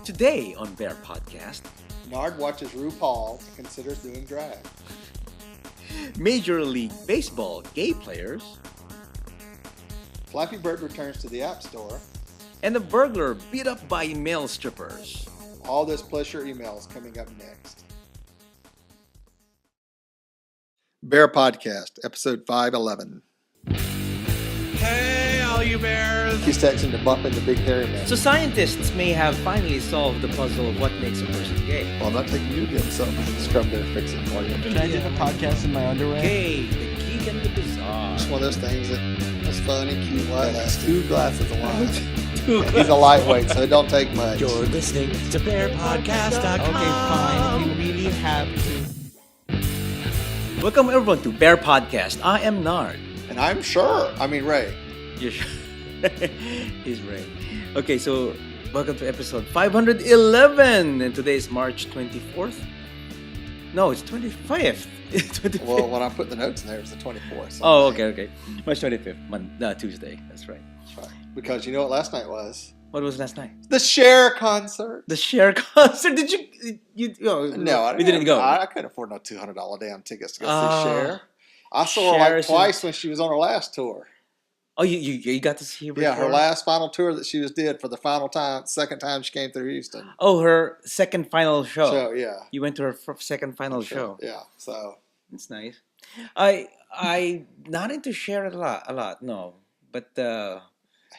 Today on BearPodcast, Nard watches RuPaul and considers doing drag. Major League Baseball gay players, Flappy Bird returns to the App Store. and a burglar beat up by male strippers. All this plus your emails coming up next. Bear Podcast, episode 511. Hey, all you bears! He's texting to bump into Big Hairy Man. So scientists may have finally solved the puzzle of what makes a person gay. Well, I'm not taking you to give him something. Scrub there, fix it for you. Can I do the podcast in my underwear? Gay, the geek and the bizarre. It's one of those things that's fun and cute. That's 2 glasses of wine. Two He's a lightweight, so it don't take much. You're listening to BearPodcast.com. Okay, fine. If you really have to. Welcome everyone to Bear Podcast. I am Nard. And I'm Ray. You're sure? He's Ray. Okay, so welcome to episode 511. And today is March 24th. No, it's 25th. 25th. Well, when I put the notes in there, it was the 24th. So Oh, okay. March 25th, Tuesday. That's right. That's right. Because you know what last night was? What was last night? The Cher concert. The Cher concert. Did you? No, we didn't go. I couldn't afford no $200 damn tickets to go Oh. see Cher. I saw her Cher like is twice when she was on her last tour. Oh, you got to see her Yeah, her before? last final tour that she did for the second time she came through Houston. Oh, her second final show. So yeah, You went to her second final show. Yeah, so That's nice. I not into Cher a lot. No, but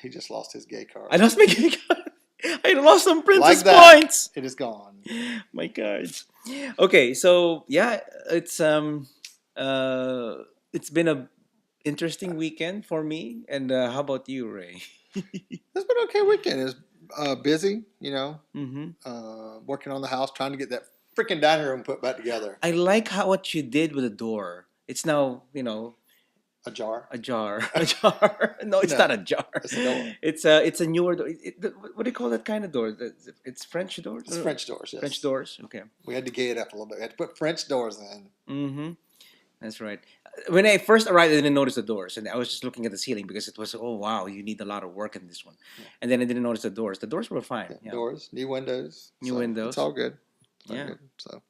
he just lost his gay card. I lost my gay card. I lost some princess Like that. points. It is gone. My cards. Okay, so yeah, it's been a interesting weekend for me. And how about you, Ray? It's been an okay weekend. It was busy, Mm-hmm. working on the house, trying to get that freaking dining room put back together. I like what you did with the door. It's now, A jar. a jar. A jar. No, it's No, not a jar. it's a door. It's a newer door. What do you call that kind of door? It's French doors? It's French doors. Yes. French doors. Okay. We had to gay it up a little bit. We had to put French doors in. Mm-hmm. That's right. When I first arrived, I didn't notice the doors, and I was just looking at the ceiling because it was, oh wow, you need a lot of work in this one. Yeah. And then I didn't notice the doors. The doors were fine. Yeah, Yeah. doors, new windows. New windows. It's all good. It's all Yeah. good. So,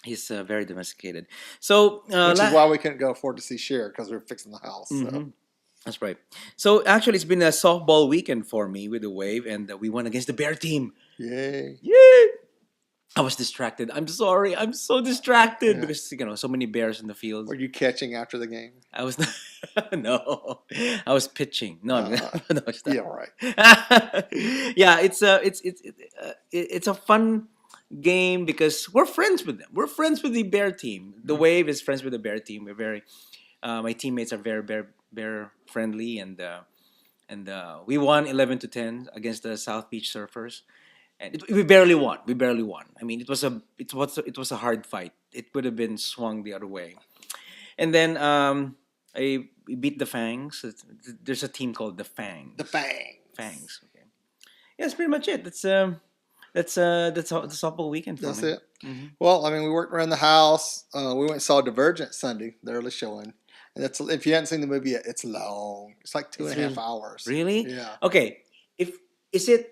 He's very domesticated. So which is why we couldn't go afford to see Cher because we were fixing the house. So. Mhm. That's right. So actually, it's been a softball weekend for me with the Wave, and we won against the Bear team. Yay. Yay! I was distracted. I'm sorry. I'm so distracted Yeah. because so many bears in the field. Were you catching after the game? I was no, I was pitching. No, no, it's not. Yeah, right. Yeah, it's a fun game because we're friends with them. We're friends with the Bear team. The Wave is friends with the Bear team. We're very, my teammates are very bear friendly, and we won 11-10 against the South Beach Surfers. And we barely won. I mean, it was a hard fight. It would have been swung the other way. And then we beat the Fangs. There's a team called the Fangs. The Fang. Fangs. Okay. Yeah, that's pretty much it. That's all, the softball weekend for That's me. it. Mm-hmm. Well, I mean, we worked around the house. We went and saw Divergent Sunday, the early showing. And that's, if you haven't seen the movie yet, it's long. It's like 2.5 hours. Really? Yeah. Okay. Is it?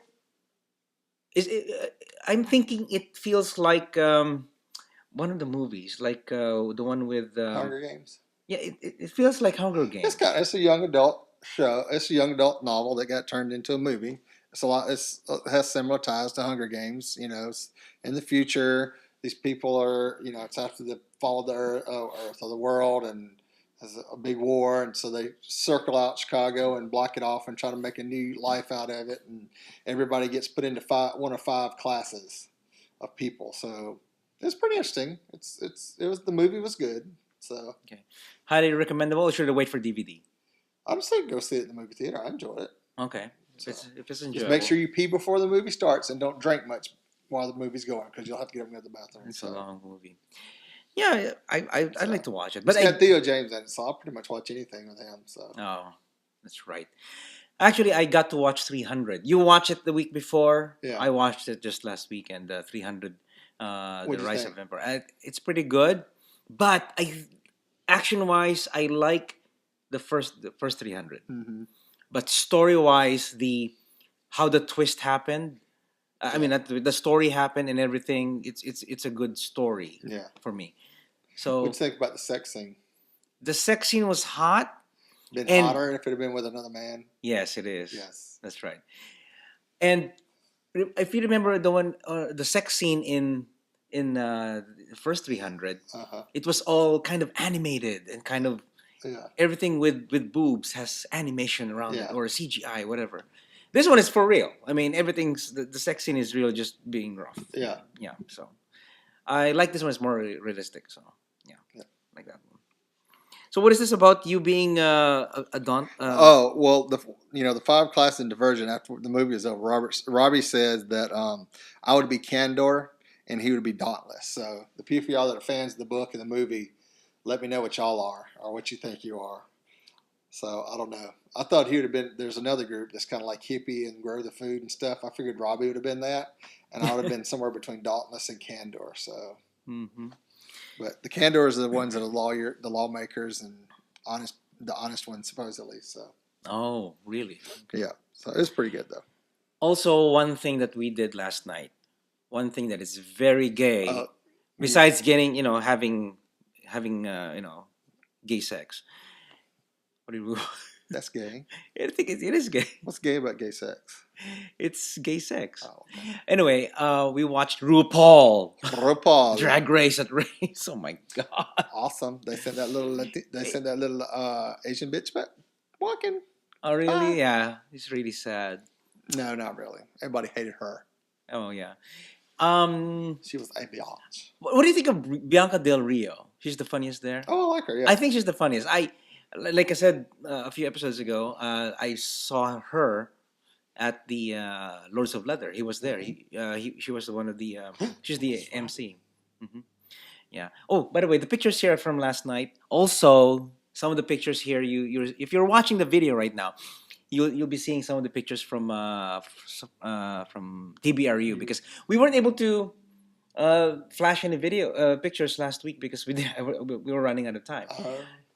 I'm thinking it feels like one of the movies, like the one with. Hunger Games. Yeah, it feels like Hunger Games. It's a young adult show. It's a young adult novel that got turned into a movie. It has similar ties to Hunger Games. In the future, these people are, it's after the fall of the Earth of the world, and there's a big war, and so they circle out Chicago and block it off and try to make a new life out of it, and everybody gets put into one of 5 classes of people. So it's pretty interesting. The movie was good. So Okay. Highly recommendable, or should I wait for DVD? I'm just saying go see it in the movie theater. I enjoyed it. Okay. So, If it's enjoyable. just make sure you pee before the movie starts and don't drink much while the movie's going because you'll have to get up and go to the bathroom. It's a long movie. Yeah, I'd like to watch it. But But it's got Theo James in it, so I'll pretty much watch anything with him. So oh, that's right. Actually, I got to watch 300. You watched it the week before. Yeah. I watched it just last weekend. 300, The What'd you Rise think? of Empire. It's pretty good, but action-wise, I like the first 300. Mhm. But story-wise, how the twist happened, I mean, the story happened and everything. It's a good story Yeah. for me. What'd So you think about the sex scene? the sex scene was hot. Been And- hotter if it had been with another man. Yes, it is. Yes. That's right. And if you remember the sex scene in the first 300, it was all kind of animated and kind of Yeah. everything with boobs has animation around it Yeah. or CGI, whatever. This one is for real. I mean, everything's the sex scene is real, just being rough. Yeah. Yeah. So I like this one. It's more realistic. So yeah, like that one. So what is this about you being a don? Oh well, the 5 class in diversion after the movie is over. Robbie says that I would be Candor and he would be Dauntless. So the few of y'all that are fans of the book and the movie, let me know what y'all are or what you think you are. So I don't know. I thought he would have been. There's another group that's kind of like hippie and grow the food and stuff. I figured Robbie would have been that, and I would have been somewhere between Dauntless and Candor. So, but the Candors are the ones that are the lawmakers, and the honest ones supposedly. So. Oh, really? Okay. Yeah. So it's pretty good though. Also, one thing that we did last night, one thing that is very gay, besides getting having gay sex. What do you? That's gay. I think it is gay. What's gay about gay sex? It's gay sex. Oh, okay. Anyway, we watched RuPaul Drag Race at Race. Oh my god! Awesome. They sent that little Asian bitch back walking. Oh really? Yeah, it's really sad. No, not really. Everybody hated her. Oh yeah. She was a biatch. What do you think of Bianca Del Rio? She's the funniest there. Oh, I like her. Yeah. I think she's the funniest. Like I said a few episodes ago, I saw her at the Lords of Leather. He was there. She was one of the. She's the MC. Yeah. Oh, by the way, the pictures here are from last night. Also, some of the pictures here, if you're watching the video right now, you'll be seeing some of the pictures from TBRU because we weren't able to flash any video pictures last week because we were running out of time.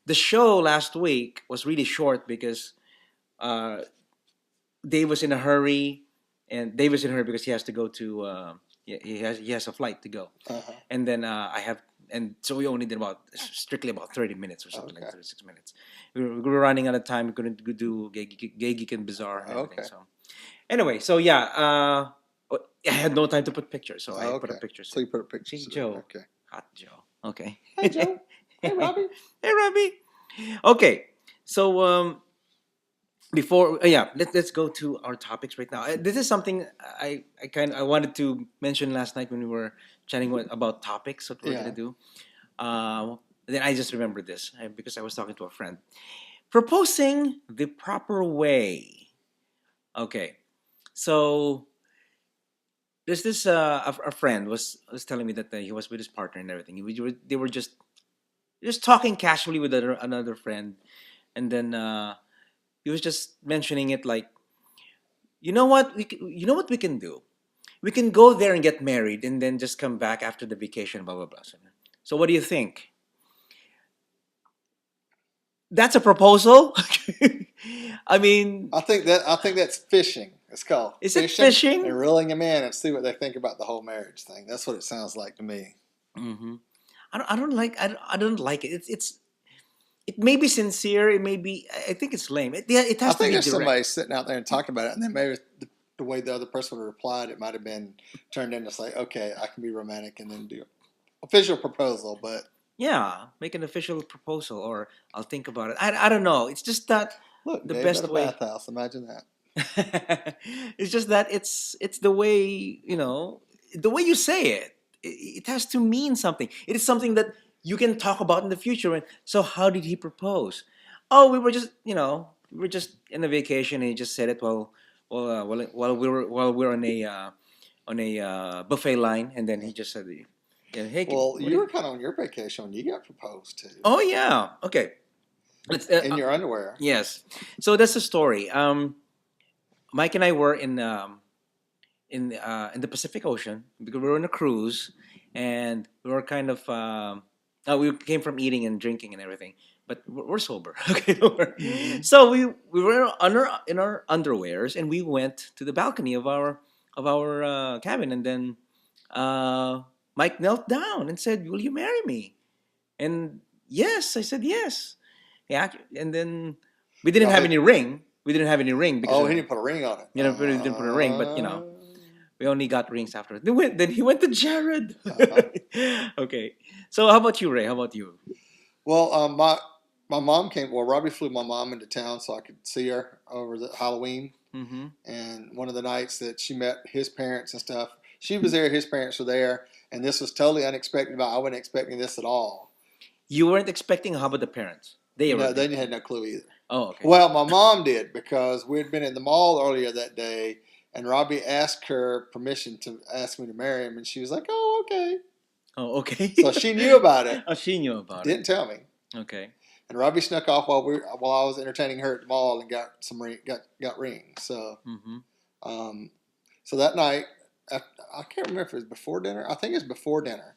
The show last week was really short because Dave was in a hurry, and Dave was in a hurry because he has to go to he has a flight to go, and then so we only did strictly about 30 minutes or something like 36 minutes. We were running out of time. We couldn't do Gay Geek and Bizarre and everything. So anyway, so yeah, I had no time to put pictures, so I put a picture. So you put a picture. See Joe. Okay. Hot Joe. Okay. Hey Joe. Hey Robbie. Hey Robbie. Okay, so let's go to our topics right now. This is something I wanted to mention last night when we were chatting about topics what we're gonna do. Then I just remembered this because I was talking to a friend. Proposing the proper way. Okay, so there's this a friend was telling me that he was with his partner and everything. They were just talking casually with another friend, and then he was just mentioning it like, you know what we can do? We can go there and get married, and then just come back after the vacation, blah blah blah. So what do you think? That's a proposal. I mean, I think that's fishing. It's called. Is it fishing? And reeling them in and see what they think about the whole marriage thing. That's what it sounds like to me. Mm-hmm. I don't like it. It may be sincere. It may be. I think it's lame. It has I to think be there's direct. somebody sitting out there and talking about it, and then maybe the way the other person would have replied, it might have been turned into say, okay, I can be romantic and then do official proposal, but Yeah, make an official proposal, or I'll think about it. I don't know. It's just that look, the Dave's best at a way. bathhouse. Imagine that. It's just that it's the way the way you say it. It has to mean something. It is something that you can talk about in the future. And so, how did he propose? Oh, we were just in a vacation, and he just said it while we were on a buffet line, and then he just said, "Yeah, hey." Well, you were kind of on your vacation when you got proposed to. Oh yeah. Okay. Let's, in your underwear. Yes. So that's the story. Mike and I were in the Pacific Ocean because we were on a cruise, and we were kind of we came from eating and drinking and everything, but we're sober. Okay. So we were in our underwears, and we went to the balcony of our cabin, and then Mike knelt down and said, "Will you marry me?" And yes, I said yes. Yeah, and then we didn't Y'all have had, any ring. We didn't have any ring because oh, he didn't put a ring on it. we didn't put a ring, but we only got rings after. Then he went to Jared. Uh-huh. Okay, so how about you, Ray? How about you? Well, my mom came. Well, Robbie flew my mom into town so I could see her over the Halloween. Mm-hmm. And one of the nights that she met his parents and stuff, she was there. His parents were there, and this was totally unexpected. I wasn't expecting this at all. You weren't expecting. How about the parents? They were. No, they had no clue either. Oh, okay. Well, my mom did because we had been in the mall earlier that day, and Robbie asked her permission to ask me to marry him, and she was like, "Oh, okay." Oh, okay. So she knew about it. Oh, she knew about Didn't tell me. it. Okay. And Robbie snuck off while I was entertaining her at the mall and got got rings. So Mm-hmm. so that night, I can't remember if it was before dinner. I think it was before dinner.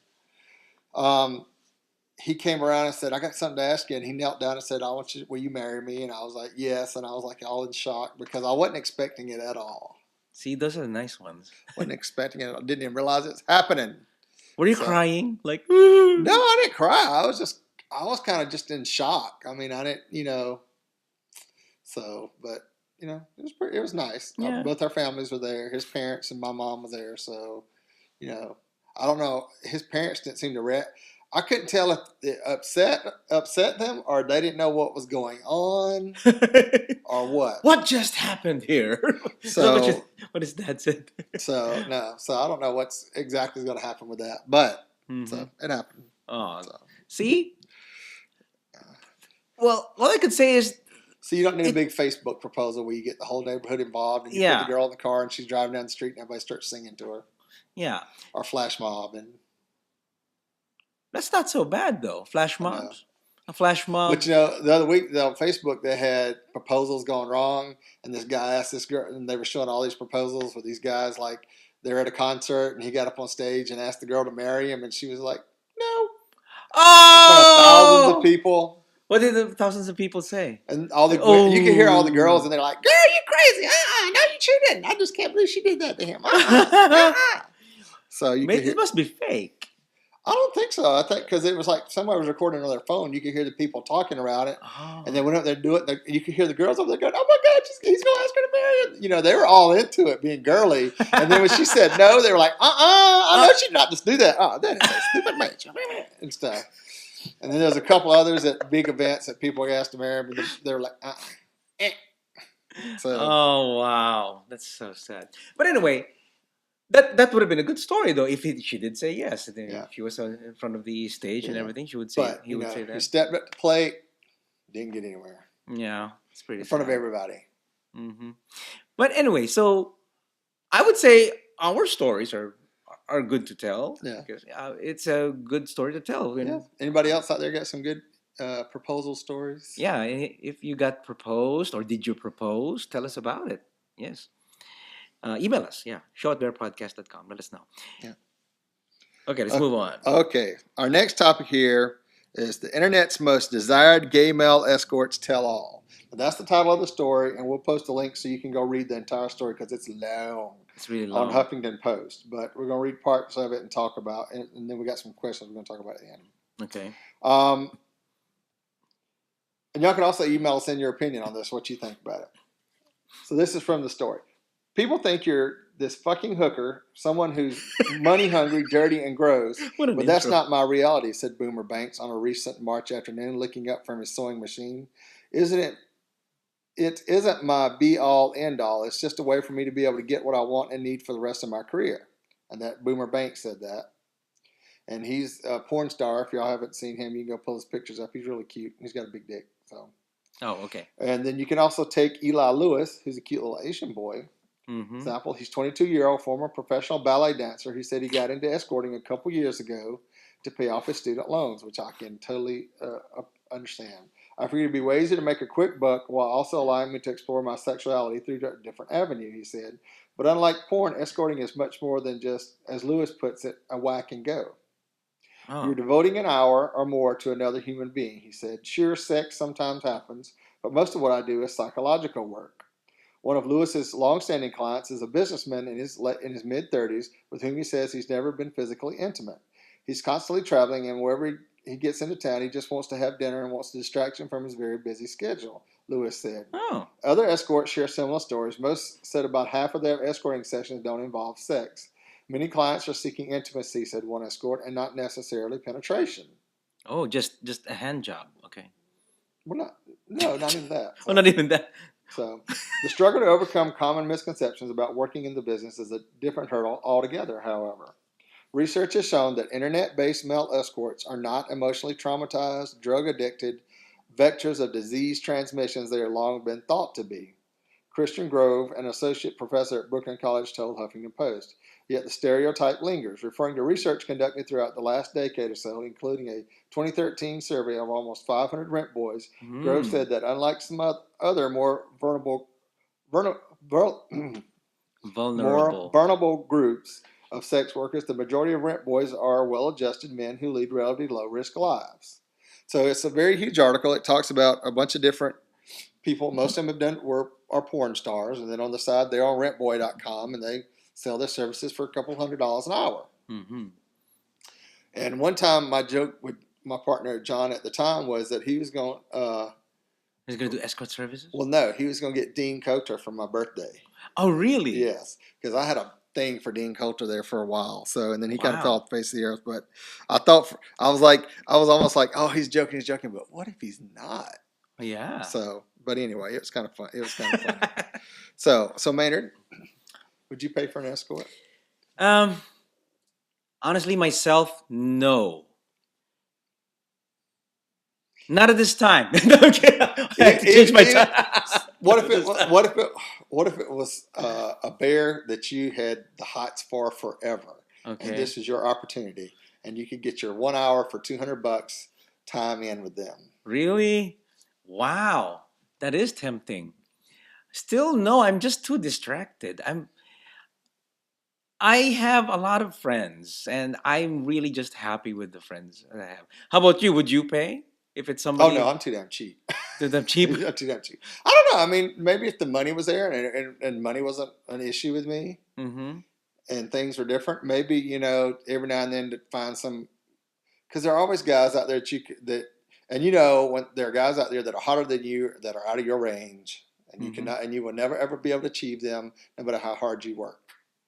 He came around and said, "I got something to ask you." And he knelt down and said, "Will you marry me?" And I was like, "Yes." And I was like all in shock because I wasn't expecting it at all. See, those are the nice ones. Wasn't expecting it. I didn't even realize it's happening. Were you So- crying? Like, No, I didn't cry. I was kind of just in shock. I mean, I didn't. So, but it was nice. Yeah. Both our families were there. His parents and my mom was there. So, I don't know. His parents didn't seem to react. I couldn't tell if it upset them or they didn't know what was going on or what. What just happened here? So, what his dad said. so I don't know what's exactly going to happen with that, but Mhm. so it happened. Oh, So. see. Well, all I could say is, So you don't need a big Facebook proposal where you get the whole neighborhood involved and you put the girl in the car and she's driving down the street and everybody starts singing to her. Yeah, Or flash mob and that's not so bad though. Flash mobs, a flash mob. But the other week on Facebook they had proposals going wrong and this guy asked this girl and they were showing all these proposals with these guys like they're at a concert and he got up on stage and asked the girl to marry him and she was like, no. In front of thousands of people. What did the thousands of people say? And you can hear all the girls and they're like, girl, you crazy. No, you cheated. I just can't believe she did that to him. So It must be fake. I don't think so. I think because it was like somebody was recording on their phone. You could hear the people talking about it. Oh. And then went up there to do it. You could hear the girls over there going, oh my God, he's going to ask her to marry him. They were all into it, being girly. And then when she said no, they were like, I know she'd not just do that. Oh, that is a stupid match. And stuff. And then there's a couple others at big events that people asked to marry, but they're like, So, oh wow, that's so sad. But anyway, that would have been a good story though if she did say yes. And then if she was in front of the stage and everything, she would say but, would say that. He stepped up to the plate, didn't get anywhere. Yeah, it's pretty in front sad. of everybody. Mm-hmm. But anyway, so I would say our stories are good to tell. Yeah. Because, it's a good story to tell. Yeah. Anybody else out there got some good proposal stories? Yeah, if you got proposed or did you propose, tell us about it. Yes. Email us. Yeah. show@bearpodcast.com. Let us know. Yeah. Okay, let's move on. Okay. Our next topic here is the internet's most desired gay male escorts tell all. That's the title of the story, and we'll post a link so you can go read the entire story because it's long. It's really long. On Huffington Post, but we're going to read parts of it and talk about, and then we got some questions we're going to talk about at the end. Okay. And y'all can also email us in your opinion on this, what you think about it. So this is from the story. People think you're this fucking hooker, someone who's money hungry, dirty, and gross. But that's not my reality, said Boomer Banks on a recent March afternoon, looking up from his sewing machine. It isn't my be-all, end-all. It's just a way for me to be able to get what I want and need for the rest of my career. And that Boomer Banks said that. And he's a porn star. If y'all haven't seen him, you can go pull his pictures up. He's really cute. He's got a big dick. So. Oh, okay. And then you can also take Eli Lewis, who's a cute little Asian boy. Mm-hmm. Example, he's 22-year-old former professional ballet dancer. He said he got into escorting a couple years ago to pay off his student loans, which I can totally understand. I figured it'd be way easier to make a quick buck while also allowing me to explore my sexuality through a different avenue, he said. But unlike porn, escorting is much more than just, as Lewis puts it, a whack and go. Oh. You're devoting an hour or more to another human being, he said. Sure, sex sometimes happens, but most of what I do is psychological work. One of Lewis's longstanding clients is a businessman in his mid-30s with whom he says he's never been physically intimate. He's constantly traveling, and wherever he gets into town, he just wants to have dinner and wants a distraction from his very busy schedule, Lewis said. Oh. Other escorts share similar stories. Most said about half of their escorting sessions don't involve sex. Many clients are seeking intimacy, said one escort, and not necessarily penetration. Oh, just a hand job. Okay. Well, not even that. Oh, not even that. So, the struggle to overcome common misconceptions about working in the business is a different hurdle altogether, however. Research has shown that internet-based male escorts are not emotionally traumatized, drug-addicted, vectors of disease transmissions they have long been thought to be. Christian Grove, an associate professor at Brooklyn College, told Huffington Post. Yet the stereotype lingers, referring to research conducted throughout the last decade or so, including a 2013 survey of almost 500 rent boys. Grove said that unlike some other more vulnerable groups of sex workers, the majority of rent boys are well-adjusted men who lead relatively low-risk lives. So it's a very huge article. It talks about a bunch of different people. Most of them are porn stars, and then on the side they're on rentboy.com, and they sell their services for a couple $100 an hour. Mm-hmm. And one time, my joke with my partner John at the time was that he was going. He's going to do escort services. Well, no, he was going to get Dean Coulter for my birthday. Oh, really? Yes, because I had a thing for Dean Coulter there for a while. So, and then he kind of fell off the face of the earth. But I was almost like, oh, he's joking. But what if he's not? Yeah. So, but anyway, it was kind of fun. It was kind of funny. So Maynard, would you pay for an escort? Honestly, myself, no. Not at this time. Okay. I have to change my time. What if it was a bear that you had the hots for forever, Okay. and this is your opportunity, and you could get your 1 hour for $200 time in with them? Really? Wow. That is tempting. Still, no, I'm just too distracted. I have a lot of friends, and I'm really just happy with the friends that I have. How about you? Would you pay if it's Oh somebody? no, I'm too damn cheap. Too damn cheap? I'm too damn cheap. I don't know. I mean, maybe if the money was there and money wasn't an issue with me, Mm-hmm. and things were different, maybe every now and then to find some, because there are always guys out there and when there are guys out there that are hotter than you, that are out of your range, and you cannot, and you will never ever be able to achieve them, no matter how hard you work.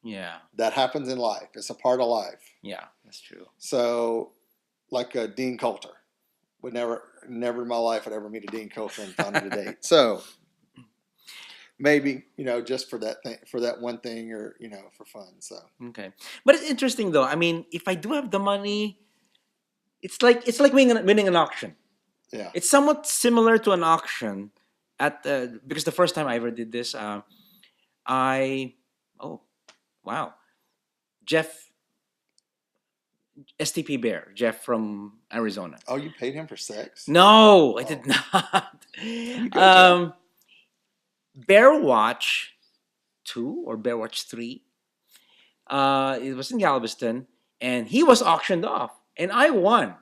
Yeah. That happens in life. It's a part of life. Yeah, that's true. So, like Dean Coulter, would never in my life would ever meet a Dean Coulter and find him a date. So maybe just for that one thing, or for fun. So Okay, but it's interesting though. I mean, if I do have the money, it's like winning an auction. yeah. It's somewhat similar to an auction because the first time I ever did this, wow, Jeff STP Bear, Jeff from Arizona. Oh, you paid him for sex? No, I did not. Go, Bear Watch 2 or Bear Watch 3. It was in Galveston, and he was auctioned off, and I won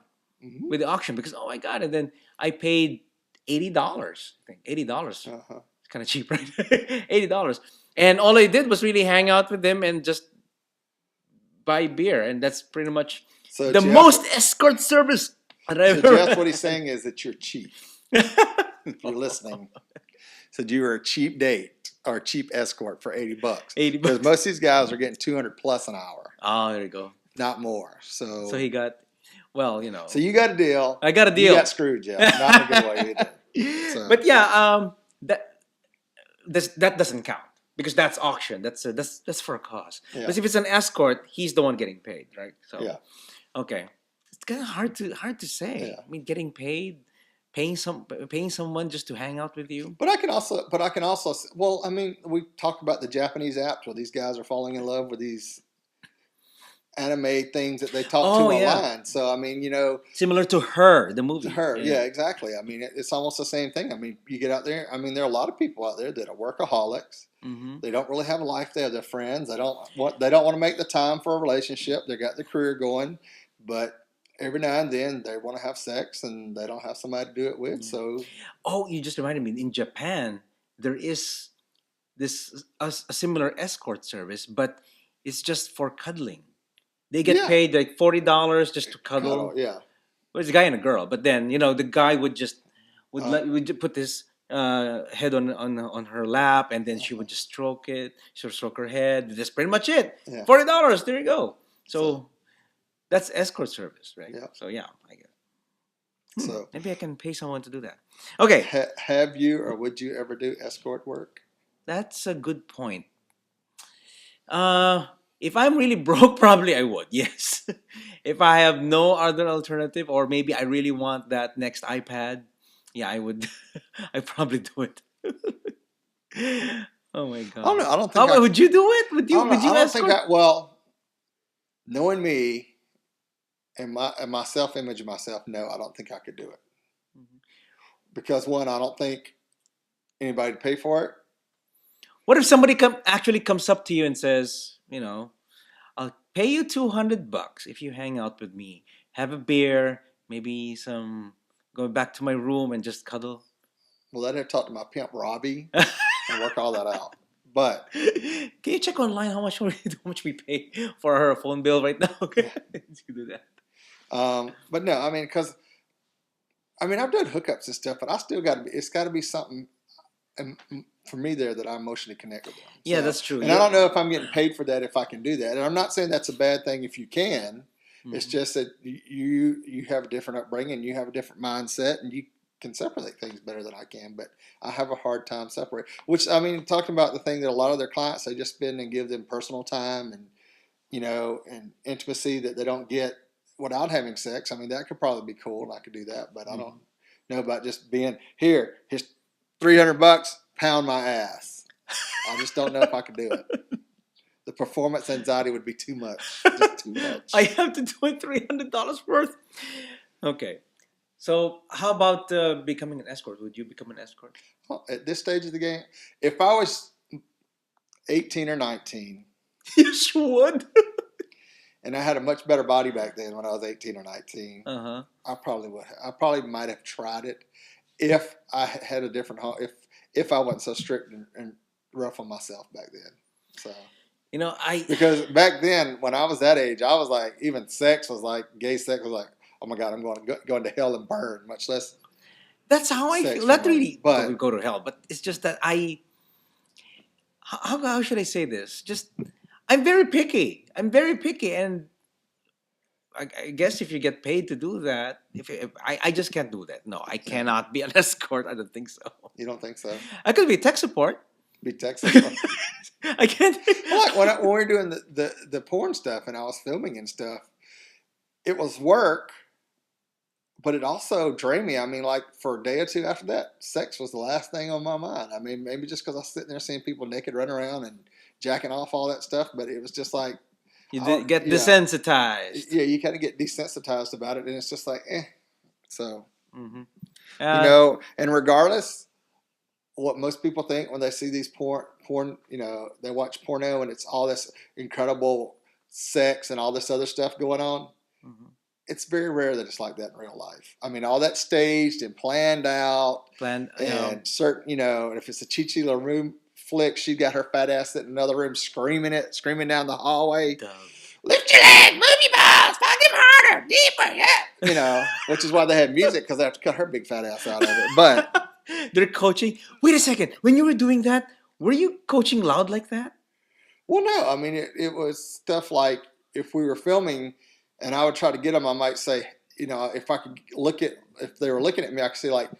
with the auction because oh my god! And then I paid $80. I think $80. Uh-huh. It's kind of cheap, right? $80, and all I did was really hang out with him and just buy beer, and that's pretty much So the Jeff, most escort service that I've so ever. Jeff, what he's saying is that you're cheap. If you're listening, said you were a cheap date or a cheap escort for $80. $80. Because most of these guys are getting 200 plus an hour, Oh, there you go. not more. So So he got, well, So you got a deal. I got a deal. You got screwed, Jeff. Not in a good way either. So. But yeah, that doesn't count because that's auction. That's for a cause. Yeah. But if it's an escort, he's the one getting paid, right? So Yeah. okay, it's kind of hard to say. Yeah. I mean, getting paid, paying someone just to hang out with you. But I can also. Well, I mean, we talked about the Japanese apps where these guys are falling in love with these anime things that they talk to online. So I mean, similar to Her, the movie. to her, yeah, exactly. I mean, it's almost the same thing. I mean, you get out there. I mean, there are a lot of people out there that are workaholics. Mm-hmm. They don't really have a life. They have their friends. They don't want to make the time for a relationship. They got their career going, but every now and then they want to have sex and they don't have somebody to do it with. So Oh, you just reminded me. In Japan, there is this a similar escort service, but it's just for cuddling. They get Yeah. paid like $40 just to Cuddle, cuddle. yeah. Well, it's a guy and a girl, but then the guy would just put his head on her lap, and then she would just stroke it. She would stroke her head. That's pretty much it. Yeah. $40. There you go. So So- that's escort service, right? Yeah. So yeah, I guess. So, Maybe I can pay someone to do that. Okay, have you or would you ever do escort work? that's a good point. If I'm really broke, probably I would. Yes. If I have no other alternative, or maybe I really want that next iPad, yeah, I would. I probably do it. Oh my god! I don't know. I don't How think. would you do it? Would you? I don't, Would you I don't escort? think. Well, knowing me and my self image of myself, no, I don't think I could do it. Mhm. Because one, I don't think anybody would pay for it. What if somebody actually comes up to you and says, I'll pay you $200 if you hang out with me, have a beer, maybe go back to my room and just cuddle. Well, I'd have to talk to my pimp Robbie and work all that out. But Can you check online how much we pay for her phone bill right now? Okay, you do that. but no, I mean, because I've done hookups and stuff, but I still got to be. It's got to be something. For me, that I emotionally connect with them. Yeah, So- that's true. And I don't know if I'm getting paid for that, if I can do that. And I'm not saying that's a bad thing if you can. It's Mhm. just that you have a different upbringing, you have a different mindset, and you can separate things better than I can. But I have a hard time separating. Which, talking about the thing that a lot of their clients, they just spend and give them personal time and, and intimacy that they don't get without having sex. That could probably be cool, and I could do that. But I don't know about just being, here's $300, pound my ass. I just don't know if I could do it. The performance anxiety would be too much. Just too much. I have to do it $300 worth. Okay, so how about becoming an escort? Would you become an escort? Well, at this stage of the game, if I was 18 or 19, Yes, you would. and I had a much better body back then when I was 18 or 19, Uh-huh. I probably would. I probably might have tried it if I had a different, if I wasn't so strict and rough on myself back then. So. Because back then, when I was that age, I was like, even sex was like, gay sex was like, oh my God, I'm going to hell and burn, much less. That's how I Sex feel. Not for really but- go to hell, but it's just that how should I say this? Just, I'm very picky. And I guess if you get paid to do that, if I just can't do that. No, I cannot be an escort. I don't think so. You don't think so? I could be tech support. Be Texas. I can't. Like when we were doing the porn stuff and I was filming and stuff, it was work, but it also drained me. Like for a day or two after that, sex was the last thing on my mind. Maybe just because I was sitting there seeing people naked running around and jacking off all that stuff, but it was just like, You Oh, get yeah. desensitized. yeah, you kind of get desensitized about it, and it's just like, eh. So, Mm-hmm. and regardless what most people think when they see these porn, they watch porno and it's all this incredible sex and all this other stuff going on. Mm-hmm. It's very rare that it's like that in real life. All that staged and planned out, Plan. and certain, and if it's a Chi-Chi LaRue flick, she got her fat ass in another room screaming down the hallway. Lift your leg, move your balls, fuck him harder, deeper, yeah. Which is why they have music, because they have to cut her big fat ass out of it. But They're coaching. Wait a second. When you were doing that, were you coaching loud like that? well, no, it was stuff like if we were filming, and I would try to get them, I might say, if I could if they were looking at me, I could say like,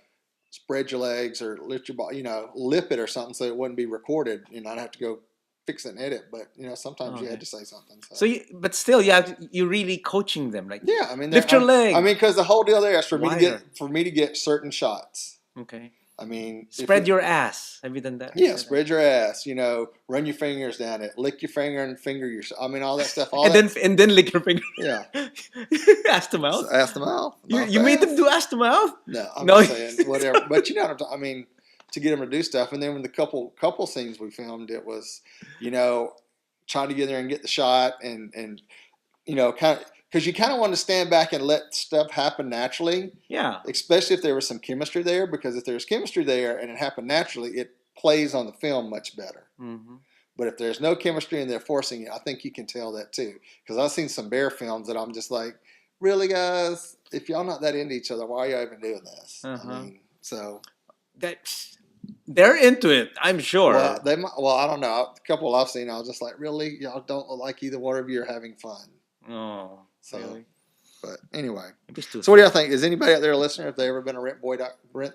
spread your legs or lift your body, lip it or something so it wouldn't be recorded. I'd have to go fix it and edit, but sometimes you Okay. had to say something. So, But still, you're really coaching them, like yeah, lift your leg. because the whole deal there is for Wider. me to get certain shots. Okay. if Spread it- your ass. Have you done that? Yeah, spread your ass. Run your fingers down it. Lick your finger and finger yourself. All that stuff. All and that, then lick your finger. yeah. Ass to mouth. So ass to mouth. You made them do ass to mouth. No, I'm No. not saying whatever. But you know what I'm talking. To get them to do stuff, and then when the couple scenes we filmed, it was, trying to get there and get the shot, and kind of because you kind of want to stand back and let stuff happen naturally. Yeah. Especially if there was some chemistry there, because if there's chemistry there and it happened naturally, it plays on the film much better. Mm-hmm. But if there's no chemistry and they're forcing it, I think you can tell that too. Because I've seen some bear films that I'm just like, really, guys? If y'all not that into each other, why are y'all even doing this? Uh-huh. I mean, so they're into it, I'm sure. well, they might, well, I don't know. A couple I've seen, I was just like, really, y'all don't look like either one of you are having fun. Oh, So, really? but anyway. Maybe it's too So what do y'all think? Is anybody out there listening? Have they ever been a rent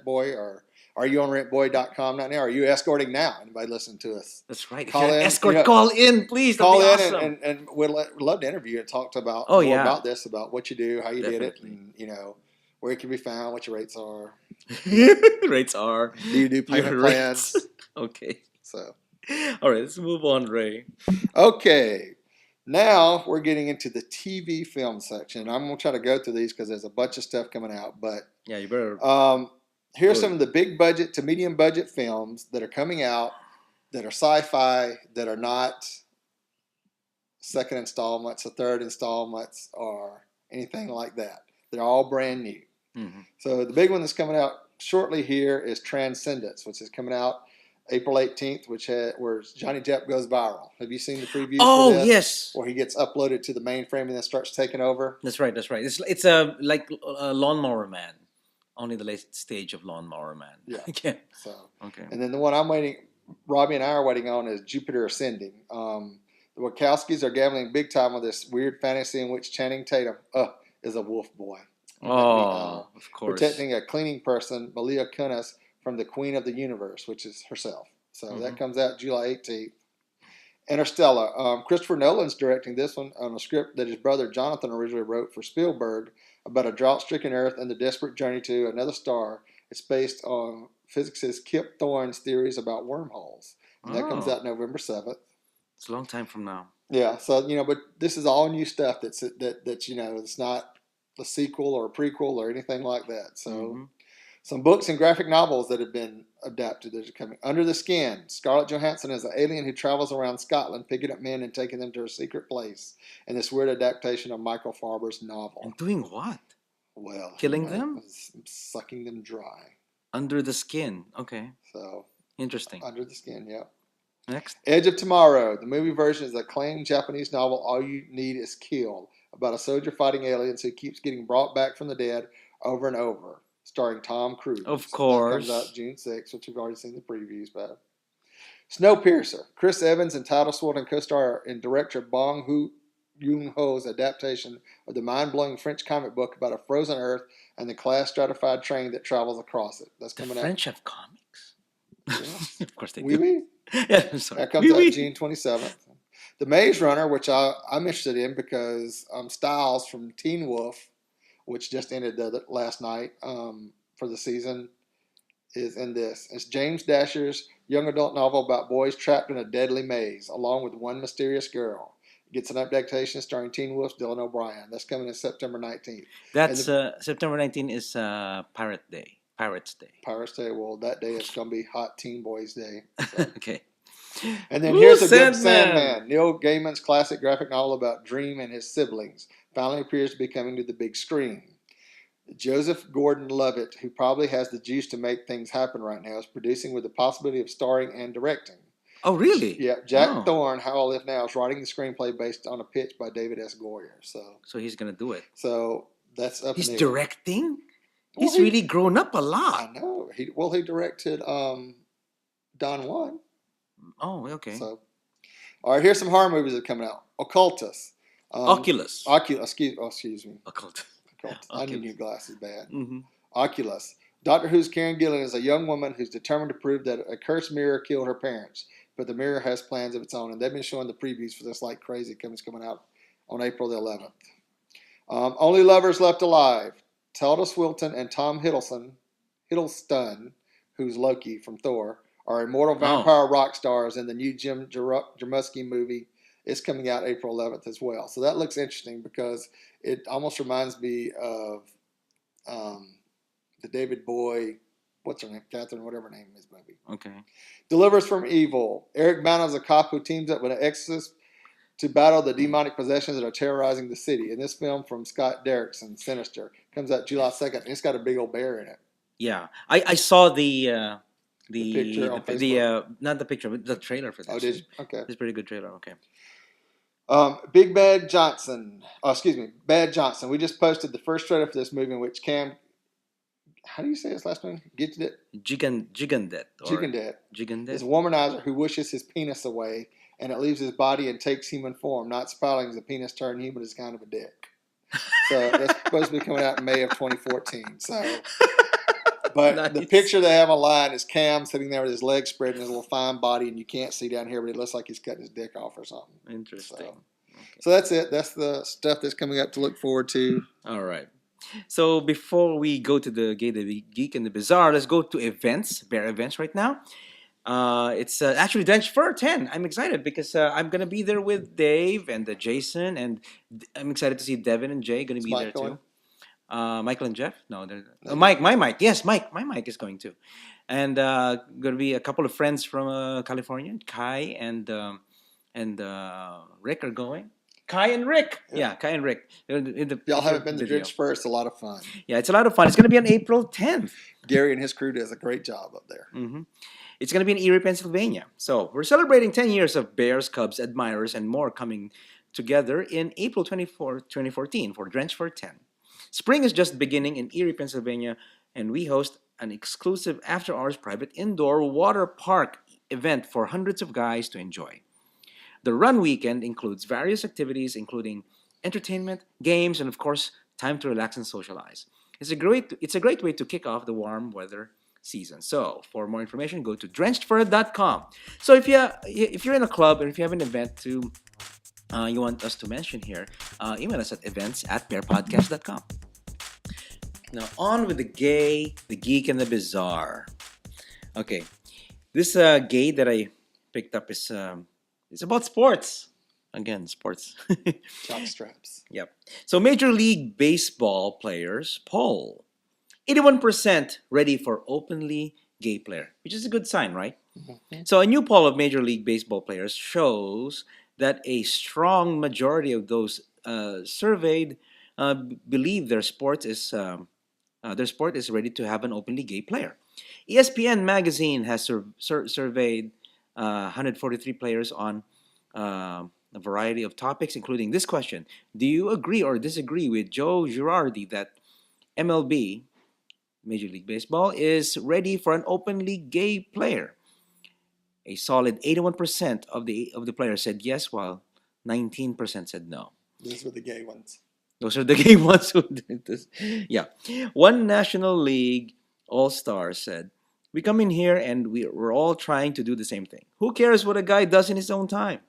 boy, or are you on rentboy.com right now? Are you escorting now? Anybody listening to us? That's right. Call If you're in, an escort, you know, call in, please. Call in That'd be awesome. and we'd love to interview you and talk about Oh, more yeah. about this, about what you do, how you did it, Definitely. and where it can be found, what your rates are. Rates are. Do you do payment Your plans? rates. Okay. So, All right, let's move on, Ray. okay. Now we're getting into the TV film section. I'm going to try to go through these because there's a bunch of stuff coming out. But Yeah, you better. here's Good. some of the big budget to medium budget films that are coming out that are sci-fi, that are not second installments or third installments or anything like that. They're all brand new. Mm-hmm. So the big one that's coming out shortly here is Transcendence, which is coming out April 18th, where Johnny Depp goes viral. Have you seen the previews for this? Yes. Where he gets uploaded to the mainframe and then starts taking over? That's right. It's a like a Lawnmower Man, only the late stage of Lawnmower Man. Yeah. Yeah. So, Okay. and then the one Robbie and I are waiting on is Jupiter Ascending. The Wachowskis are gambling big time with this weird fantasy in which Channing Tatum is a wolf boy. Oh, of course. Protecting a cleaning person, Malia Kunis, from the Queen of the Universe, which is herself. So that comes out July 18th. Interstellar. Christopher Nolan's directing this one on a script that his brother Jonathan originally wrote for Spielberg about a drought-stricken Earth and the desperate journey to another star. It's based on physicist Kip Thorne's theories about wormholes. And that comes out November 7th. It's a long time from now. Yeah, so but this is all new stuff that's it's not a sequel or a prequel or anything like that. So some books and graphic novels that have been adapted that are coming. Under the Skin. Scarlett Johansson is an alien who travels around Scotland picking up men and taking them to a secret place in this weird adaptation of Michael Faber's novel. And doing what? Well, killing them? Sucking them dry. Under the Skin. Okay. So interesting. Under the Skin, yeah. Next. Edge of Tomorrow. The movie version is the acclaimed Japanese novel All You Need Is Kill, about a soldier fighting aliens who keeps getting brought back from the dead over and over, starring Tom Cruise. Of course. That comes out June 6th, which we've already seen the previews about. Snowpiercer. Chris Evans and Title Swinton co-star in director Bong Joon-ho's adaptation of the mind-blowing French comic book about a frozen Earth and the class-stratified train that travels across it. That's coming out. French have comics? Yeah. Of course they Oui, do. oui. Yeah, I'm sorry. That comes out June 27th. The Maze Runner, which I'm interested in because Styles from Teen Wolf, which just ended last night for the season, is in this. It's James Dasher's young adult novel about boys trapped in a deadly maze, along with one mysterious girl. It gets an adaptation starring Teen Wolf's Dylan O'Brien. That's coming in September 19th. That's September 19th is Pirates Day. Pirates Day. Well, that day it's going to be Hot Teen Boys Day. So. Okay. And then here's a good Sandman. Neil Gaiman's classic graphic novel about Dream and his siblings finally appears to be coming to the big screen. Joseph Gordon-Levitt, who probably has the juice to make things happen right now, is producing with the possibility of starring and directing. Oh, really? Yeah. Jack Thorne, How I Live Now, is writing the screenplay based on a pitch by David S. Goyer. So he's going to do it. So that's up He's in the air. directing? He's really grown up a lot. I know. He directed Don Juan. Oh, okay. So, all right, here's some horror movies that are coming out. Occultus. Oculus. Excuse me. Occult. I need new glasses bad. Mm-hmm. Oculus. Doctor Who's Karen Gillan is a young woman who's determined to prove that a cursed mirror killed her parents, but the mirror has plans of its own, and they've been showing the previews for this like crazy. It's coming out on April the 11th. Only Lovers Left Alive. Tilda Swinton and Tom Hiddleston, who's Loki from Thor, are immortal vampire rock stars in the new Jim Jarmusch movie. It's coming out April 11th as well. So that looks interesting because it almost reminds me of the David Bowie, what's her name? Catherine, whatever her name is, movie. Okay. Delivers from Evil. Eric Bana is a cop who teams up with an exorcist to battle the demonic possessions that are terrorizing the city. In this film from Scott Derrickson, Sinister, comes out July 2nd. It's got a big old bear in it. Yeah. I saw the picture on Facebook? Not the picture, but the trailer for this. Oh, did you? Okay. It's a pretty good trailer. Okay. Big Bad Johnson. Oh, excuse me, Bad Johnson. We just posted the first trailer for this movie in which Cam. How do you say his last name? Gigandet. Gigandet. Gigandet is a womanizer who wishes his penis away, and it leaves his body and takes human form. Not spoiling, the penis turned human is kind of a dick. So that's supposed to be coming out in May of 2014. So. But Nice. The picture they have online is Cam sitting there with his legs spread and his little fine body, and you can't see down here, but it looks like he's cutting his dick off or something. Interesting. So that's it. That's the stuff that's coming up to look forward to. All right. So before we go to the Gay, the Geek, and the Bizarre, let's go to events, Bear events right now. It's actually Drenched Fur 10. I'm excited because I'm going to be there with Dave and Jason, and I'm excited to see Devin and Jay going to be there too. Michael and Jeff? No, Mike. Yes, Mike. My Mike is going to, and going to be a couple of friends from California. Kai and Rick are going. Kai and Rick. Yeah, Kai and Rick. Y'all haven't been to Drenched Fur. It's a lot of fun. Yeah, it's a lot of fun. It's going to be on April 10th. Gary and his crew does a great job up there. Mm-hmm. It's going to be in Erie, Pennsylvania. So we're celebrating 10 years of Bears, Cubs, admirers, and more coming together in April 2014 for Drenched Fur 10. Spring is just beginning in Erie, Pennsylvania, and we host an exclusive after-hours private indoor water park event for hundreds of guys to enjoy. The run weekend includes various activities, including entertainment, games, and of course, time to relax and socialize. It's a great way to kick off the warm weather season. So, for more information, go to drenchedfur.com. So, if you're in a club and if you have an event to you want us to mention here, email us at events@bearpodcast.com. Now, on with the gay, the geek, and the bizarre. Okay, this gay that I picked up is it's about sports. Again, sports. Jock straps. Yep. So, Major League Baseball players poll. 81% ready for openly gay player, which is a good sign, right? Mm-hmm. So, a new poll of Major League Baseball players shows that a strong majority of those surveyed believe their sport is ready to have an openly gay player. ESPN magazine has surveyed 143 players on a variety of topics, including this question: do you agree or disagree with Joe Girardi that MLB, Major League Baseball, is ready for an openly gay player? A solid 81% of the players said yes, while 19% said no. Those were the gay ones. Those are the gay ones who did this. Yeah. One National League All-Star said, "We come in here and we're all trying to do the same thing. Who cares what a guy does in his own time?"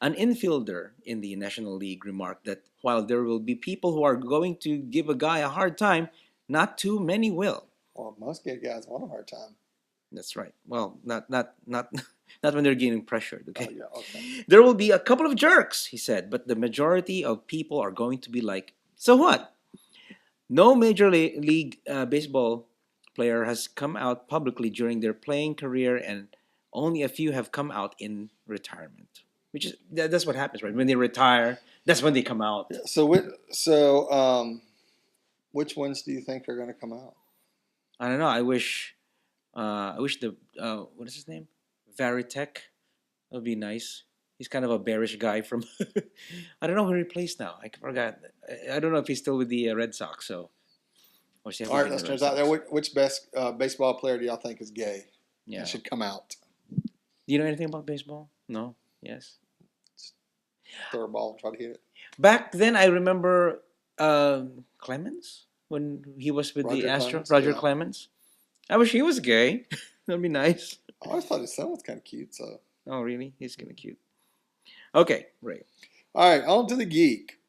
An infielder in the National League remarked that while there will be people who are going to give a guy a hard time, not too many will. Well, most gay guys want a hard time. That's right. Well, not when they're getting pressured. Okay? Oh, yeah, okay. There will be a couple of jerks, he said, but the majority of people are going to be like, so what? No Major League Baseball player has come out publicly during their playing career, and only a few have come out in retirement. Which is that's what happens, right? When they retire, that's when they come out. Yeah, so which ones do you think are going to come out? I don't know. I wish the what is his name? Varitek. That would be nice. He's kind of a bearish guy from. I don't know who he replaced now. I forgot. I don't know if he's still with the Red Sox. So. All right, listeners out there, which best baseball player do y'all think is gay? Yeah, should come out. Do you know anything about baseball? No. Yes. Throw a ball and try to hit it. Back then, I remember Clemens when he was with the Astros. Roger Clemens. I wish he was gay. That'd be nice. I always thought his son was kind of cute. So. Oh, really? He's kind of cute. Okay, Ray. All right, on to the geek.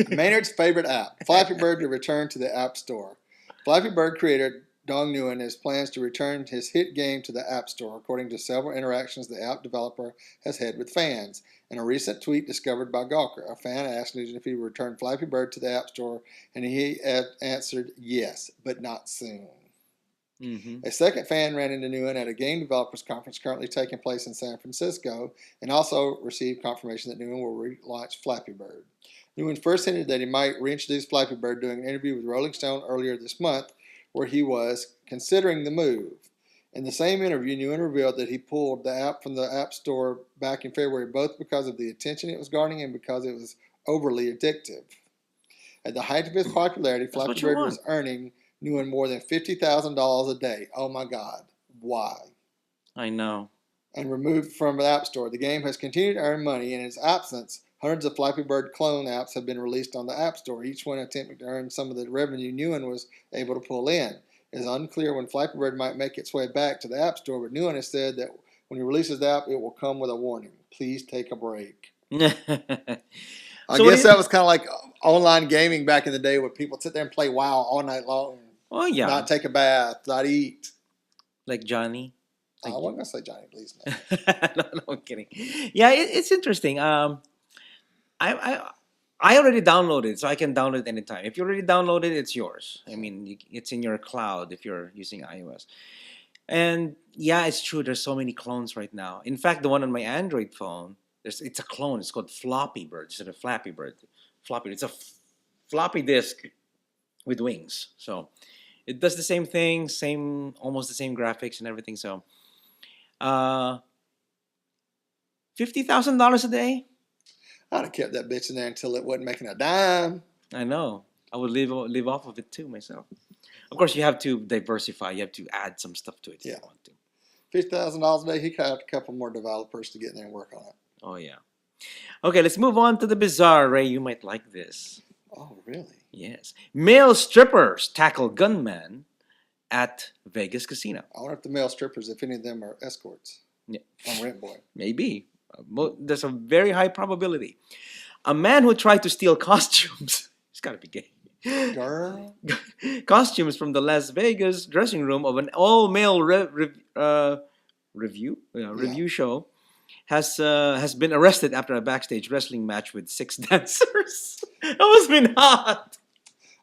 Maynard's favorite app, Flappy Bird, to return to the App Store. Flappy Bird creator Dong Nguyen has plans to return his hit game to the App Store, according to several interactions the app developer has had with fans. In a recent tweet discovered by Gawker, a fan asked Nugent if he would return Flappy Bird to the App Store, and he answered yes, but not soon. Mm-hmm. A second fan ran into Nguyen at a game developers conference currently taking place in San Francisco, and also received confirmation that Nguyen will relaunch Flappy Bird. Nguyen first hinted that he might reintroduce Flappy Bird during an interview with Rolling Stone earlier this month, where he was considering the move. In the same interview, Nguyen revealed that he pulled the app from the App Store back in February, both because of the attention it was garnering and because it was overly addictive. At the height of his popularity, That's Flappy what you Bird want. was earning Nguyen more than $50,000 a day. Oh my God. Why? I know. And removed from the App Store. The game has continued to earn money. In its absence, hundreds of Flappy Bird clone apps have been released on the App Store, each one attempting to earn some of the revenue Nguyen was able to pull in. It is unclear when Flappy Bird might make its way back to the App Store, but Nguyen has said that when he releases the app, it will come with a warning. Please take a break. I So what guess do that you, was kind of like online gaming back in the day where people sit there and play WoW all night long, oh yeah, not take a bath, not eat. like Johnny. I Like, wasn't going to say Johnny Please. No. no, I'm kidding. Yeah, it's interesting. I I already downloaded, so I can download it anytime. If you already downloaded, it's yours. I mean, it's in your cloud if you're using iOS. And yeah, it's true. There's so many clones right now. In fact, the one on my Android phone, it's a clone. It's called Floppy Bird instead of Flappy Bird. Floppy. It's a floppy disk with wings. So it does the same thing, almost the same graphics and everything. So, uh, $50,000 a day. I'd have kept that bitch in there until it wasn't making a dime. I know. I would live off of it too myself. Of course, you have to diversify. You have to add some stuff to it if Yeah. you want to. $50,000 a day, he could have a couple more developers to get in there and work on it. Oh yeah. Okay, let's move on to the bizarre. Ray, you might like this. Oh, really? Yes. Male strippers tackle gunman at Vegas casino. I wonder if the male strippers, if any of them are escorts Yeah. on Rent Boy. Maybe. There's a very high probability. A man who tried to steal costumes. He's got to be gay. Girl. Costumes from the Las Vegas dressing room of an all-male review show has been arrested after a backstage wrestling match with 6 dancers. That must have been hot.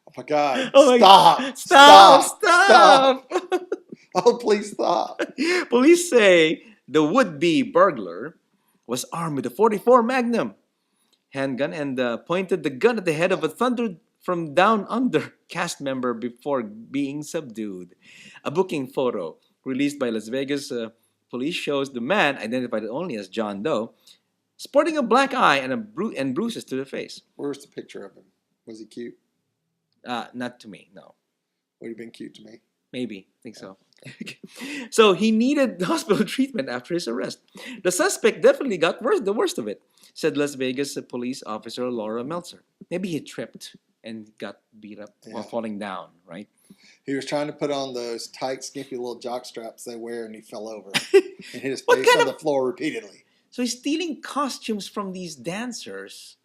Oh my God. Oh my Stop. Stop. Oh, please stop. Police say the would-be burglar was armed with a .44 Magnum handgun and pointed the gun at the head of a Thunder from Down Under cast member before being subdued. A booking photo released by Las Vegas police shows the man, identified only as John Doe, sporting a black eye and bruises to the face. Where's the picture of him? Was he cute? Not to me, no. Would he have been cute to me? Maybe, I think so. So he needed hospital treatment after his arrest. The suspect definitely got the worst of it, said Las Vegas police officer Laura Meltzer. Maybe he tripped and got beat up while falling down, right? He was trying to put on those tight, skimpy little jock straps they wear, and he fell over and hit his face on the floor repeatedly. So he's stealing costumes from these dancers,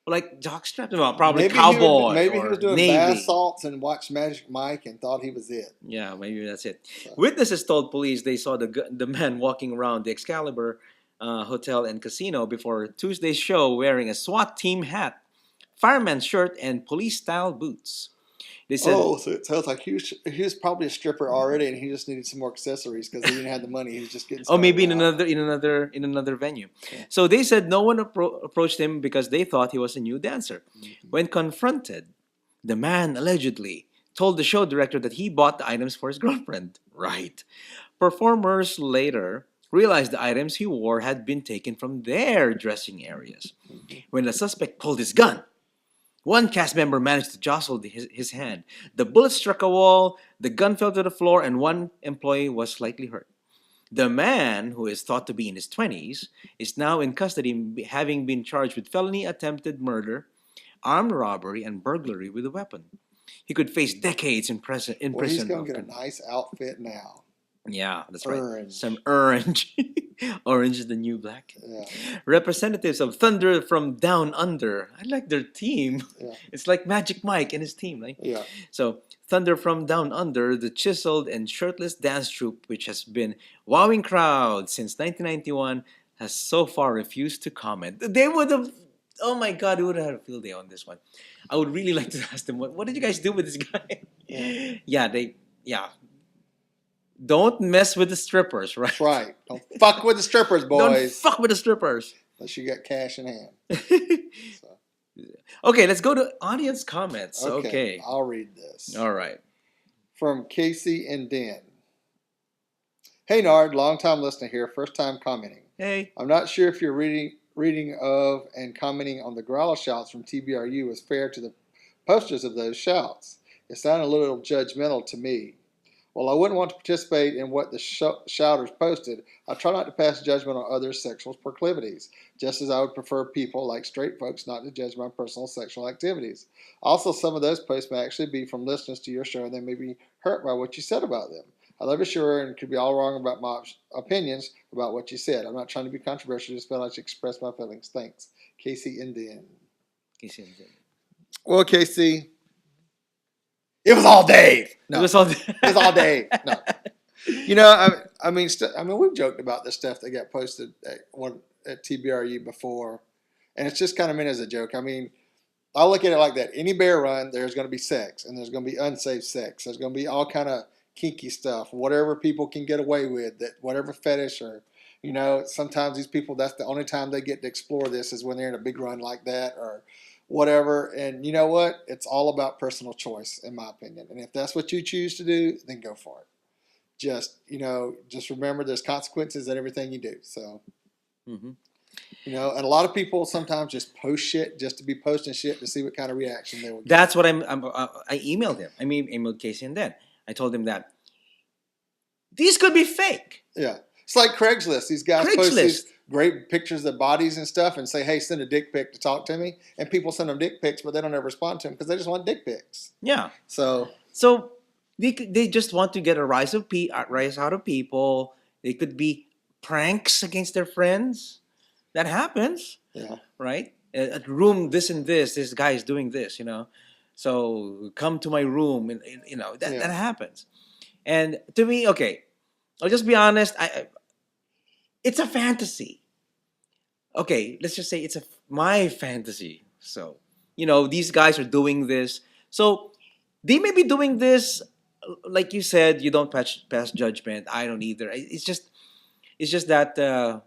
like jockstraps. Well, probably Maybe cowboy. Maybe he was doing Navy. bath salts and watched Magic Mike and thought he was it. Yeah, maybe that's it. So. Witnesses told police they saw the man walking around the Excalibur Hotel and Casino before Tuesday's show wearing a SWAT team hat, fireman's shirt, and police-style boots. They said, so it sounds like he was probably a stripper already, and he just needed some more accessories because he didn't have the money. He was just getting. Oh, maybe in out. another venue. Yeah. So they said no one approached him because they thought he was a new dancer. Mm-hmm. When confronted, the man allegedly told the show director that he bought the items for his girlfriend. Right. Performers later realized the items he wore had been taken from their dressing areas. Mm-hmm. When the suspect pulled his gun, one cast member managed to jostle his hand. The bullet struck a wall, the gun fell to the floor, and one employee was slightly hurt. The man, who is thought to be in his 20s, is now in custody, having been charged with felony attempted murder, armed robbery, and burglary with a weapon. He could face decades in prison. He's going to get a nice outfit now. Yeah, that's orange. Right. Some orange. Orange is the new black. Yeah. Representatives of Thunder from Down Under. I like their team. Yeah. It's like Magic Mike and his team, right? Yeah. So, Thunder from Down Under, the chiseled and shirtless dance troupe, which has been wowing crowds since 1991, has so far refused to comment. They would have, oh my God, they would have had a field day on this one. I would really like to ask them, what did you guys do with this guy? Yeah. Don't mess with the strippers, right? That's right. Don't fuck with the strippers, boys. Don't fuck with the strippers. Unless you got cash in hand. So. Okay, let's go to audience comments. Okay. I'll read this. All right. From Casey and Den. Hey Nard, long time listener here, first time commenting. Hey. I'm not sure if your reading of and commenting on the growler shouts from TBRU was fair to the posters of those shouts. It sounded a little judgmental to me. While I wouldn't want to participate in what the shouters posted, I try not to pass judgment on others' sexual proclivities, just as I would prefer people like straight folks not to judge my personal sexual activities. Also, some of those posts may actually be from listeners to your show and they may be hurt by what you said about them. I love your show and could be all wrong about my opinions about what you said. I'm not trying to be controversial, just felt I should express my feelings. Thanks. Casey Indian. Casey Indian. Well, Casey, it was all Dave. No, It was all. it was all Dave. No. You know, I mean, we've joked about this stuff that got posted at TBRU before, and it's just kind of meant as a joke. I mean, I look at it like that. Any bear run, there's going to be sex, and there's going to be unsafe sex. There's going to be all kind of kinky stuff, whatever people can get away with, that whatever fetish or, you know, sometimes these people, that's the only time they get to explore this is when they're in a big run like that or whatever. And you know what? It's all about personal choice, in my opinion. And if that's what you choose to do, then go for it. Just, you know, just remember there's consequences in everything you do. So, you know, and a lot of people sometimes just post shit just to be posting shit to see what kind of reaction they will get. That's what I emailed him. I mean, emailed Casey and then I told him that these could be fake. Yeah. It's like Craigslist. These guys post these great pictures of bodies and stuff and say, hey, send a dick pic to talk to me. And people send them dick pics, but they don't ever respond to them because they just want dick pics. Yeah. So they just want to get a rise out of people. They could be pranks against their friends. That happens. Yeah. Right? At room this and this guy is doing this, you know. So come to my room and you know, that happens. And to me, okay, I'll just be honest. It's a fantasy. Okay, let's just say it's my fantasy. So, you know, these guys are doing this. So they may be doing this, like you said. You don't pass judgment. I don't either. It's just that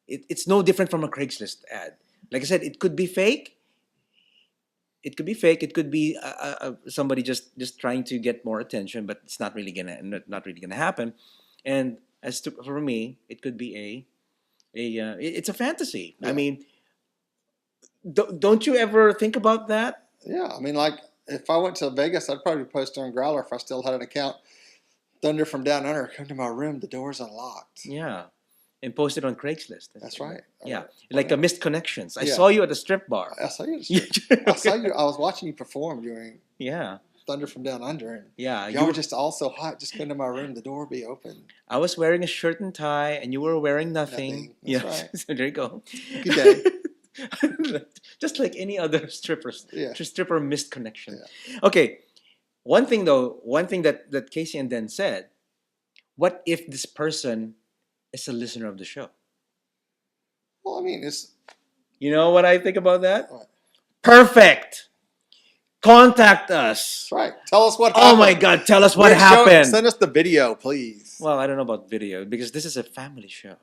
it's no different from a Craigslist ad. Like I said, it could be fake. It could be fake. It could be somebody just trying to get more attention, but it's not really gonna happen. And for me, it could be it's a fantasy. Yeah. I mean, don't you ever think about that? Yeah. I mean, like if I went to Vegas, I'd probably post on Growler if I still had an account. Thunder from Down Under, come to my room. The door's unlocked. Yeah. And post it on Craigslist. That's right. Yeah. Like a missed connections. I Yeah. saw you at a strip bar. I saw you. I saw you. I was watching you perform during Thunder from Down Under. And y'all were just all so hot. Just come to my room. The door will be open. I was wearing a shirt and tie, and you were wearing nothing. That's right. So there you go. Good day. Just like any other strippers. Yeah. Stripper missed connection. Yeah. Okay. One thing that Casey and Den said, what if this person is a listener of the show? Well, I mean, it's... You know what I think about that? What? Perfect. Contact us. That's right. Tell us what happened. Oh my God, tell us what happened. Send us the video, please. Well, I don't know about video because this is a family show.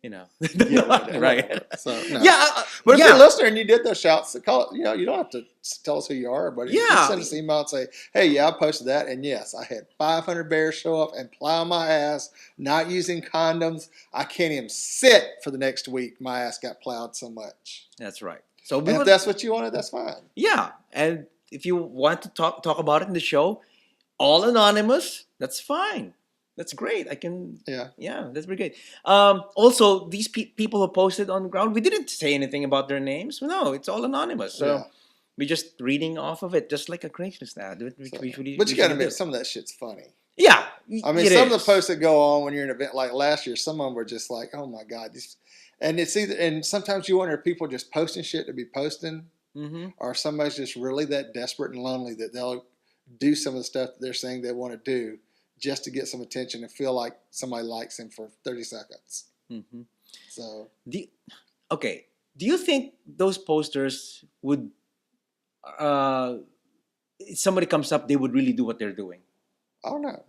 You know. Yeah, right. So, no. Yeah. But if you're a listener and you did those shouts, call, you know, you don't have to tell us who you are, but you can send us an email and say, hey, yeah, I posted that. And yes, I had 500 bears show up and plow my ass, not using condoms. I can't even sit for the next week. My ass got plowed so much. That's right. So if that's what you wanted, that's fine. Yeah. And if you want to talk about it in the show, all anonymous, that's fine. That's great. I can. Yeah, that's pretty great. Also, these people who posted on the ground, we didn't say anything about their names. No, it's all anonymous. So we're just reading off of it, just like a Craigslist ad. But you got to admit, some of that shit's funny. Yeah, I mean, some of the posts that go on when you're in an event like last year, some of them were just like, oh my God, and it's either, and sometimes you wonder if people just posting shit to be posting, or somebody's just really that desperate and lonely that they'll do some of the stuff that they're saying they want to do just to get some attention and feel like somebody likes him for 30 seconds. So, do you think those posters would, if somebody comes up, they would really do what they're doing? I don't know.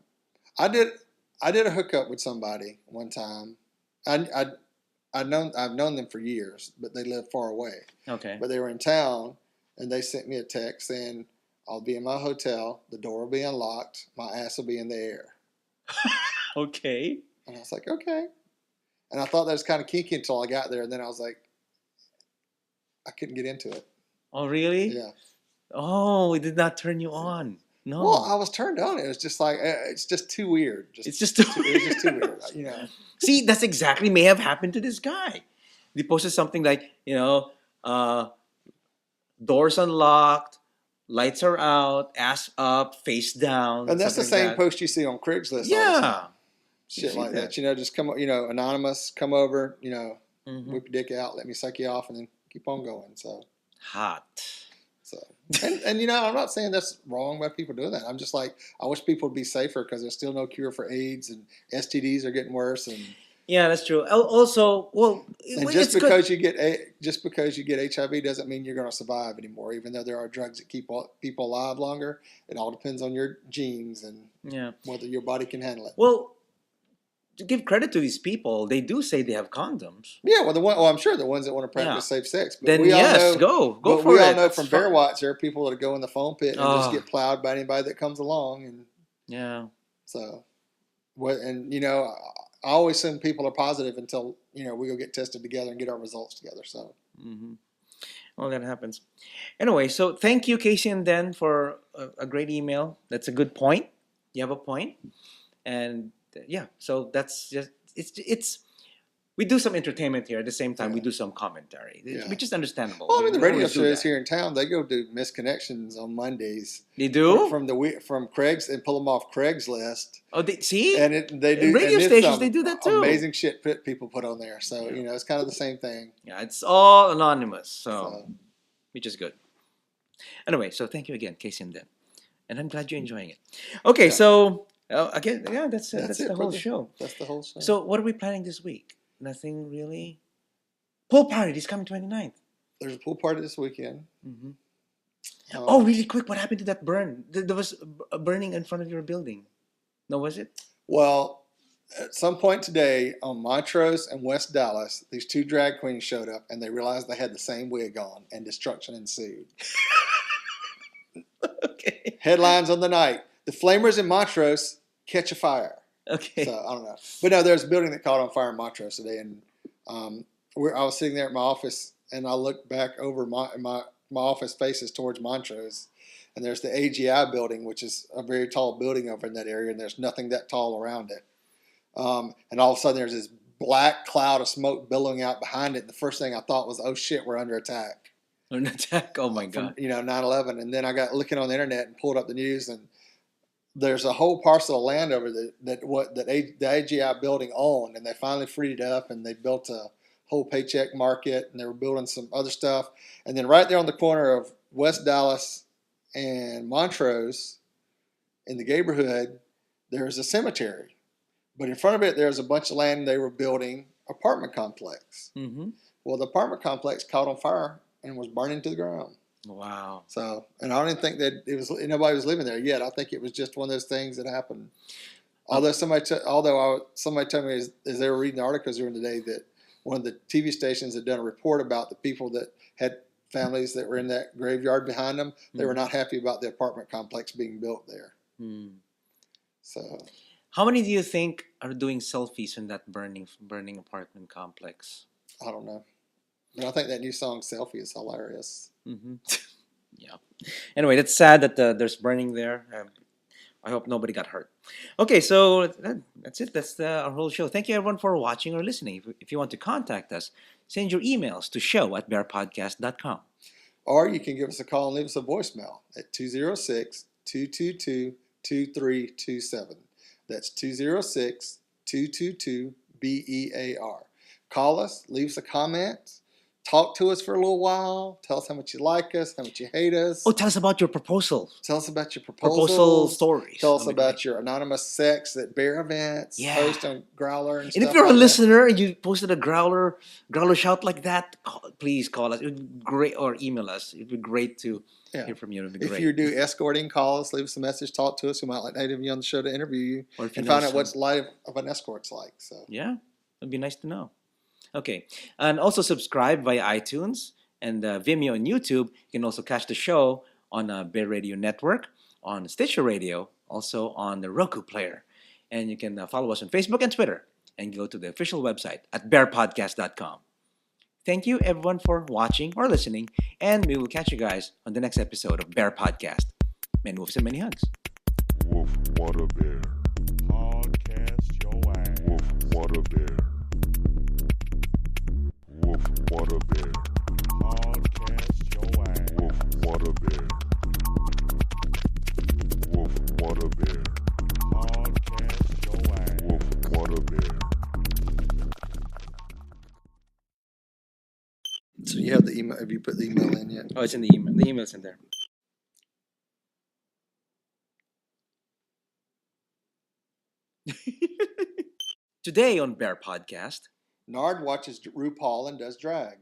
I did a hookup with somebody one time. I've known them for years, but they live far away. Okay. But they were in town, and they sent me a text saying, I'll be in my hotel, the door will be unlocked, my ass will be in the air. Okay. And I was like, okay. And I thought that was kind of kinky until I got there. And then I was like, I couldn't get into it. Oh, really? Yeah. Oh, it did not turn you on. No. Well, I was turned on. It was just like, it's just too weird. It's just too It was just too weird. You know. See, that's exactly may have happened to this guy. They posted something like, doors unlocked, lights are out, ass up, face down. And that's the something same like that. post you see on Craigslist. All the Yeah. time. Shit like that. Just come, anonymous, come over, Mhm. whip your dick out, let me suck you off, and then keep on going. So, Hot. and I'm not saying that's wrong by people doing that. I'm just like, I wish people would be safer because there's still no cure for AIDS and STDs are getting worse. And Yeah, that's true. Also, well, just because you get HIV doesn't mean you're going to survive anymore. Even though there are drugs that keep people alive longer, it all depends on your genes and whether your body can handle it. Well, to give credit to these people, they do say they have condoms. Yeah, I'm sure the ones that want to practice safe sex. But then we all yes, know, go but for we it. all know That's from fun. Bear Watch there are people that go in the foam pit and just get plowed by anybody that comes along, and Yeah. so I always assume people are positive until we go get tested together and get our results together. So. Mm-hmm. Well, that happens. Anyway, so thank you, Casey and Dan, for a great email. That's a good point. You have a point, and so that's just it's. We do some entertainment here at the same time. We do some commentary, which is understandable. Well, I mean, the We radio always do shows that. here in town, they go do misconnections on Mondays. They do from Craig's and pull them off Craigslist. Oh, see, and they do radio and stations. They do that too. Amazing shit people put on there. So it's kind of the same thing. Yeah, it's all anonymous. So which is good. Anyway, so thank you again, Casey and Dan, and I'm glad you're enjoying it. Okay, so again, that's the whole show. That's the whole show. So what are we planning this week? Nothing really. Pool party is coming 29th. There's a pool party this weekend. Mm-hmm. Oh, really quick! What happened to that burn? There was a burning in front of your building. No, was it? Well, at some point today on Montrose and West Dallas, these two drag queens showed up and they realized they had the same wig on, and destruction ensued. Okay. Headlines on the night: the flamers in Montrose catch a fire. Okay. So I don't know, but no, there's a building that caught on fire in Montrose today, and I was sitting there at my office, and I looked back over my office faces towards Montrose, and there's the AGI building, which is a very tall building over in that area, and there's nothing that tall around it. And all of a sudden, there's this black cloud of smoke billowing out behind it. And the first thing I thought was, "Oh shit, we're under attack." An attack! Oh my god! 9/11, and then I got looking on the internet and pulled up the news, and there's a whole parcel of land over the AGI building owned, and they finally freed it up, and they built a whole paycheck market, and they were building some other stuff, and then right there on the corner of West Dallas and Montrose, in the neighborhood, there's a cemetery, but in front of it there's a bunch of land they were building apartment complex. Mm-hmm. Well, the apartment complex caught on fire and was burning to the ground. Wow. So, and I didn't think that nobody was living there yet. I think it was just one of those things that happened. Although somebody told me as they were reading the articles during the day that one of the TV stations had done a report about the people that had families that were in that graveyard behind them. They were not happy about the apartment complex being built there. Mm. So, how many do you think are doing selfies in that burning apartment complex? I don't know. But I think that new song "Selfie" is hilarious. Mm-hmm. Yeah. Anyway, that's sad that there's burning there. I hope nobody got hurt. Okay, so that's it. That's our whole show. Thank you, everyone, for watching or listening. If you want to contact us, send your emails to show@bearpodcast.com. Or you can give us a call and leave us a voicemail at 206-222-2327. That's 206-222-BEAR. Call us, leave us a comment. Talk to us for a little while. Tell us how much you like us, how much you hate us. Oh, tell us about your proposals. Tell us about your Proposal proposals. stories. Tell us about your anonymous sex at bear events. Yeah. Post on Growler and stuff. And if you're a like listener and you posted a growler shout like that, please call us. It would be great, or email us. It'd be great to hear from you. It'd be great. If you do escorting, call us, leave us a message, talk to us. We might like to have you on the show to interview you Or if you and know find out some- what's life of an escort's like. So Yeah, it'd be nice to know. Okay, and also subscribe via iTunes and Vimeo and YouTube. You can also catch the show on Bear Radio Network, on Stitcher Radio, also on the Roku player. And you can follow us on Facebook and Twitter and go to the official website at bearpodcast.com. Thank you, everyone, for watching or listening, and we will catch you guys on the next episode of Bear Podcast. Many wolves and many hugs. Woof, what a bear. Podcast your ass. Woof, what a bear. Woof, what a bear. Podcast your ass. Woof, what a bear. Woof, what a bear. Podcast your ass. Woof, what a bear. So you have the email. Have you put the email in yet? Oh, it's in the email. The email's in there. Today on Bear Podcast. Nard watches RuPaul and does drag.